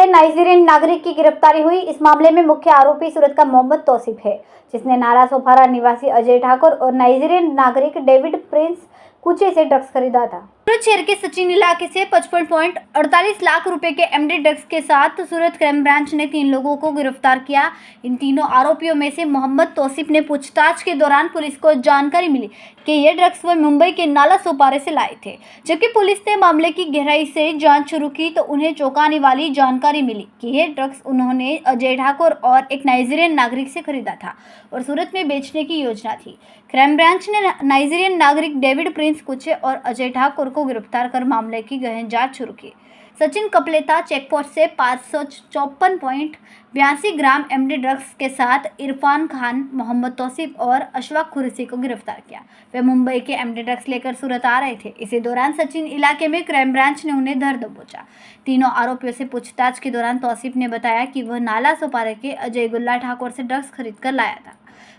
से नाइजीरियन नागरिक की गिरफ्तारी हुई। इस मामले में मुख्य आरोपी सूरत का मोहम्मद तौसीफ है, जिसने नाला सोपारा निवासी अजय ठाकुर और नाइजीरियन नागरिक डेविड प्रिंस कुचे से ड्रग्स खरीदा था। सूरत शहर के सचिन इलाके से 55.48 लाख रुपए के एमडी ड्रग्स के साथ सूरत क्राइम ब्रांच ने 3 लोगों को गिरफ्तार किया। इन तीनों आरोपियों में से मोहम्मद तौसीफ ने पूछताछ के दौरान पुलिस को जानकारी मिली कि ये ड्रग्स वह मुंबई के नाला सोपारे से लाए थे। जबकि पुलिस ने मामले की गहराई से जांच शुरू की तो उन्हें चौंकाने वाली जानकारी मिली कि ये ड्रग्स उन्होंने अजय ठाकुर और एक नाइजीरियन नागरिक से खरीदा था और सूरत में बेचने की योजना थी। क्राइम ब्रांच ने नाइजीरियन नागरिक डेविड प्रिंस कुचे और अजय ठाकुर को गिरफ्तार कर मामले की गहन जांच शुरू की। सचिन कपलेता चेकपोस्ट से 554.82 ग्राम एमडी ड्रग्स के साथ इरफान खान, मोहम्मद तौसीफ और अशफाक खुरशी को गिरफ्तार किया। वे मुंबई के एमडी ड्रग्स लेकर सूरत आ रहे थे। इसी दौरान सचिन इलाके में क्राइम ब्रांच ने उन्हें धर दबोचा। तीनों आरोपियों से पूछताछ के दौरान तौसीफ ने बताया कि वह नाला सोपारे के अजय गुल्ला ठाकुर से ड्रग्स खरीद कर लाया था।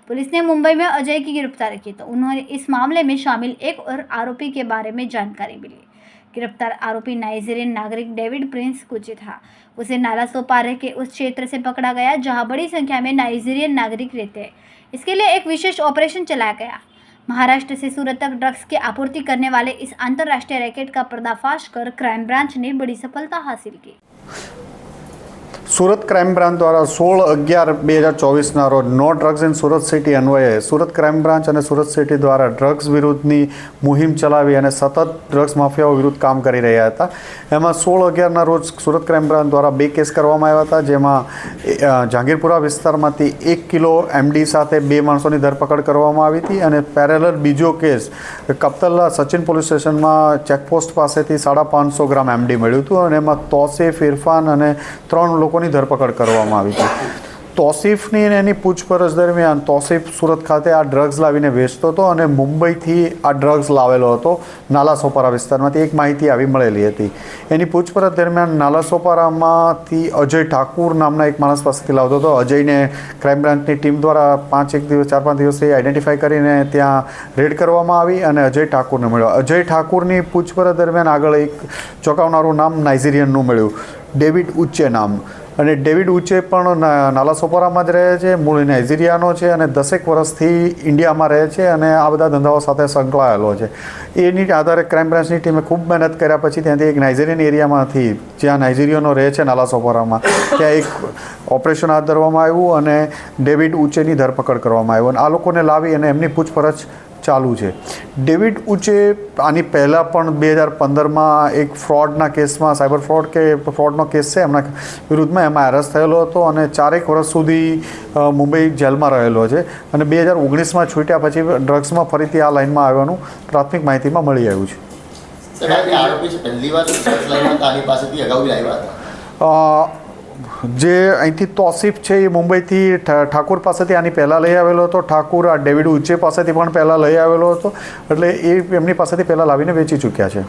पुलिस ने मुंबई में अजय की गिरफ्तारी की तो उन्होंने इस मामले में शामिल एक और आरोपी के बारे में जानकारी मिली। गिरफ्तार आरोपी नाइजीरियन नागरिक डेविड प्रिंस कुचे था। उसे नाला सोपारे के उस क्षेत्र से पकड़ा गया जहां बड़ी संख्या में नाइजीरियन नागरिक रहते हैं। इसके लिए एक विशेष ऑपरेशन चलाया गया। महाराष्ट्र से सूरत तक ड्रग्स की आपूर्ति करने वाले इस अंतर्राष्ट्रीय रैकेट का पर्दाफाश कर क्राइम ब्रांच ने बड़ी सफलता हासिल की। સુરત ક્રાઇમ બ્રાન્ચ દ્વારા 16/11/2024ના રોજ no drugs in Surat city અન્વયે સુરત ક્રાઇમ બ્રાન્ચ અને સુરત સિટી દ્વારા ડ્રગ્સ વિરુદ્ધની મુહિમ ચલાવી અને સતત ડ્રગ્સ માફિયાઓ વિરુદ્ધ કામ કરી રહ્યા હતા। એમાં 16/11ના રોજ સુરત ક્રાઇમ બ્રાન્ચ દ્વારા 2 કેસ કરવામાં આવ્યા હતા, જેમાં જહાંગીરપુરા વિસ્તારમાંથી 1 કિલો એમડી સાથે 2 માણસોની ધરપકડ કરવામાં આવી હતી અને પેરેલલ બીજો કેસ કપ્તલા સચિન પોલીસ સ્ટેશનમાં ચેકપોસ્ટ પાસેથી 550 ગ્રામ એમડી મળ્યું હતું અને એમાં તૌસીફ, ઇરફાન અને 3 લોકોની ધરપકડ કરવામાં આવી હતી। તૌસીફની અને એની પૂછપરછ દરમિયાન તૌસીફ સુરત ખાતે આ ડ્રગ્સ લાવીને વેચતો હતો અને મુંબઈથી આ ડ્રગ્સ લાવેલો હતો નાલા સોપારા વિસ્તારમાંથી, એક માહિતી આવી મળેલી હતી। એની પૂછપરછ દરમિયાન નાલા સોપારામાંથી અજય ઠાકુર નામના એક માણસ પાસેથી લાવતો હતો। અજયને ક્રાઇમ બ્રાન્ચની ટીમ દ્વારા 4-5 દિવસથી આઈડેન્ટિફાઈ કરીને ત્યાં રેડ કરવામાં આવી અને અજય ઠાકુરને મળ્યો। અજય ઠાકુરની પૂછપરછ દરમિયાન આગળ એક ચોંકાવનારું નામ નાઇજીરિયનનું મળ્યું, ડેવિડ ઉચ્ચે નામ। અને ડેવિડ ઉચ્ચે પણ નાલા સોપારામાં જ રહે છે, મૂળ નાઇજીરિયાનો છે અને 10 વર્ષથી ઇન્ડિયામાં રહે છે અને આ બધા ધંધાઓ સાથે સંકળાયેલો છે। એની આધારે ક્રાઇમ બ્રાન્ચની ટીમે ખૂબ મહેનત કર્યા પછી ત્યાંથી એક નાઇજીરિયન એરિયામાંથી, જ્યાં નાઇજીરિયનો રહે છે નાલા સોપારામાં, ત્યાં એક ઓપરેશન હાથ ધરવામાં આવ્યું અને ડેવિડ ઉચ્ચેની ધરપકડ કરવામાં આવી અને આ લોકોને લાવી અને એમની પૂછપરછ ચાલુ છે। ડેવિડ ઉચ્ચે આની પહેલાં પણ 2015માં એક ફ્રોડના કેસમાં, સાયબર ફ્રોડ કે ફ્રોડનો કેસ છે એમના વિરુદ્ધમાં, એમાં એરેસ્ટ થયેલો હતો અને 4 વર્ષ સુધી મુંબઈ જેલમાં રહેલો છે અને 2019માં છૂટ્યા પછી ડ્રગ્સમાં ફરીથી આ લાઇનમાં આવવાનું પ્રાથમિક માહિતીમાં મળી આવ્યું છે। જે અહીંથી તૌસીફ છે એ મુંબઈથી ઠાકુર પાસેથી આની પહેલાં લઈ આવેલો હતો। ઠાકુર આ ડેવિડ ઉચ્ચે પાસેથી પણ પહેલાં લઈ આવેલો હતો, એટલે એ એમની પાસેથી પહેલાં લાવીને વેચી ચૂક્યા છે।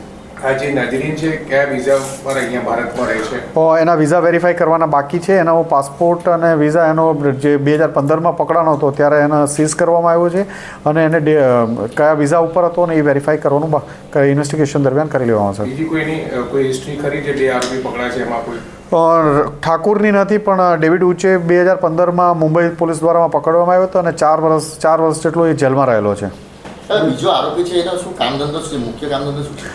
જે નાઇજીરિયન છે કયા વિઝા પર અહીંયા ભારતમાં રહે છે? એના વિઝા વેરીફાઈ કરવાના બાકી છે। એનો પાસપોર્ટ અને વિઝા એનો જે 2015માં પકડાનો હતો ત્યારે એને સીઝ કરવામાં આવ્યો છે અને એને કયા વિઝા ઉપર હતો ને એ વેરીફાઈ કરવાનું ઇન્વેસ્ટિગેશન દરમિયાન કરી લેવામાં આવશે। બીજી કોઈ હિસ્ટ્રી ખરી જે 2 આરોપી પકડાય છે એમાં કોઈ? ઠાકુરની નથી, પણ ડેવિડ ઉચ્ચે 2015માં મુંબઈ પોલીસ દ્વારા પકડવામાં આવ્યો હતો અને 4 વર્ષ જેટલો એ જેલમાં રહેલો છે। બીજો આરોપી છે એનો શું કામ ધંધો છે, મુખ્ય કામ ધંધો શું છે?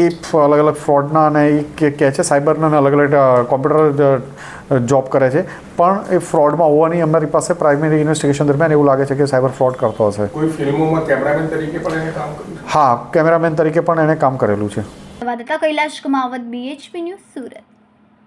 એ અલગ અલગ ફ્રોડના અને એ કહે છે સાયબરના અને અલગ અલગ કોમ્પ્યુટર જોબ કરે છે, પણ એ ફ્રોડમાં હોવાની અમારી પાસે પ્રાઇમરી ઇન્વેસ્ટિગેશન દરમિયાન એવું લાગે છે કે સાયબર ફ્રોડ કરતો હશે। કોઈ ફિલ્મોમાં કેમેરામેન તરીકે પણ એને કામ કર્યું? હા, કેમેરામેન તરીકે પણ એણે કામ કરેલું છે। સંવાદદાતા કૈલાશ કમાવત, BHP ન્યૂઝ, સુરત।